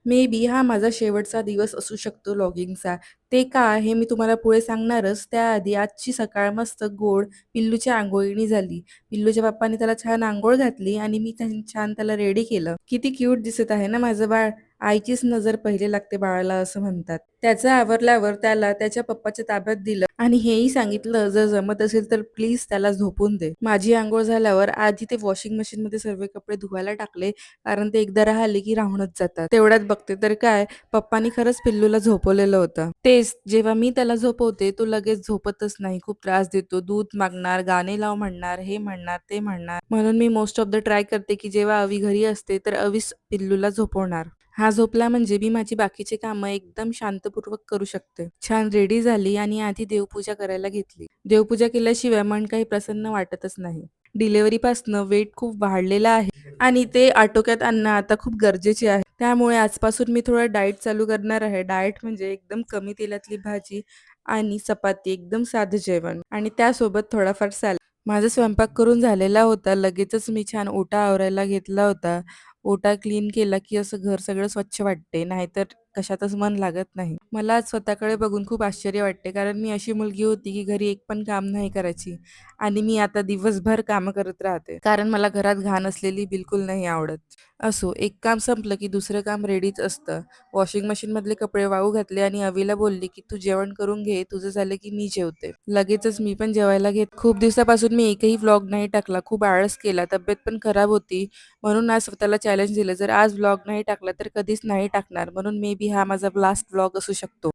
May be हा माझा शेवटचा दिवस असू शकतो लॉगिंगचा. ते का हे मी तुम्हाला पुढे सांगणारच. त्याआधी आजची सकाळ मस्त गोड पिल्लूच्या अंघोळीने झाली. पिल्लूच्या पप्पांनी त्याला छान अंघोळ घातली आणि मी छान त्याला रेडी केलं. किती क्यूट दिसत आहे ना माझं बाळ. आईचीच नजर पहिले लागते बाळाला असं म्हणतात. त्याचं आवरल्यावर त्याला त्याच्या पप्पाच्या ताब्यात दिलं आणि हेही सांगितलं जर जमत असेल तर प्लीज त्याला झोपून दे. माझी अंघोळ झाल्यावर आधी ते वॉशिंग मशीन मध्ये सर्व कपडे धुवायला टाकले, कारण ते एकदा राहिले की राहूनच जातात. तेवढ्यात बघते तर काय, पप्पानी खरंच पिल्लूला झोपवलेलं होतं. तेच जेव्हा मी त्याला झोपवते तो लगेच झोपतच नाही, खूप त्रास देतो. दूध मागणार, गाणे लाव म्हणणार, हे म्हणणार, ते म्हणणार. म्हणून मी मोस्ट ऑफ द ट्राय करते की जेव्हा अवी घरी असते तर अवीच पिल्लूला झोपवणार. हा झोपला म्हणजे मी माझी बाकीची कामं एकदम शांतपूर्वक करू शकते. छान रेडी झाली आणि आधी देवपूजा करायला घेतली. देवपूजा केल्याशिवाय मन काही प्रसन्न वाटतच नाही. डिलिव्हरीपासनं वेट खूप वाढलेला आहे आणि ते आटोक्यात आणणं आता खूप गरजेचे आहे. त्यामुळे आजपासून मी थोडं डाएट चालू करणार आहे. डाएट म्हणजे एकदम कमी तेलातली भाजी आणि चपाती, एकदम साधं जेवण आणि त्यासोबत थोडाफार सॅलड. माझा स्वयंपाक करून झालेला होता. लगेचच मी छान ओटा आवरायला घेतला होता. ओटा क्लीन केला की असं घर सगळं स्वच्छ वाटते, नाहीतर कशातच मन लागत नाही. मला आज स्वतःकडे बघून खूप आश्चर्य वाटते, कारण मी अशी मुलगी होती की घरी एक पण काम नाही करायची आणि मी आता दिवसभर कामं करत राहते, कारण मला घरात घाण असलेली बिलकुल नाही आवडत. असो, एक काम संपलं की दुसरं काम रेडीच असतं. वॉशिंग मशीन मधले कपडे वाळू घातले आणि अवीला बोलली की तू जेवण करून घे, तुझं झालं की मी जेवते. लगेचच मी पण जेवायला घेत. खूप दिवसापासून मी एकही व्लॉग नाही टाकला, खूप आळस केला, तब्येत पण खराब होती. म्हणून आज स्वतःला चॅलेंज दिलं, जर आज व्लॉग नाही टाकला तर कधीच नाही टाकणार. म्हणून मे बी हा माझा लास्ट व्लॉग असू शकतो.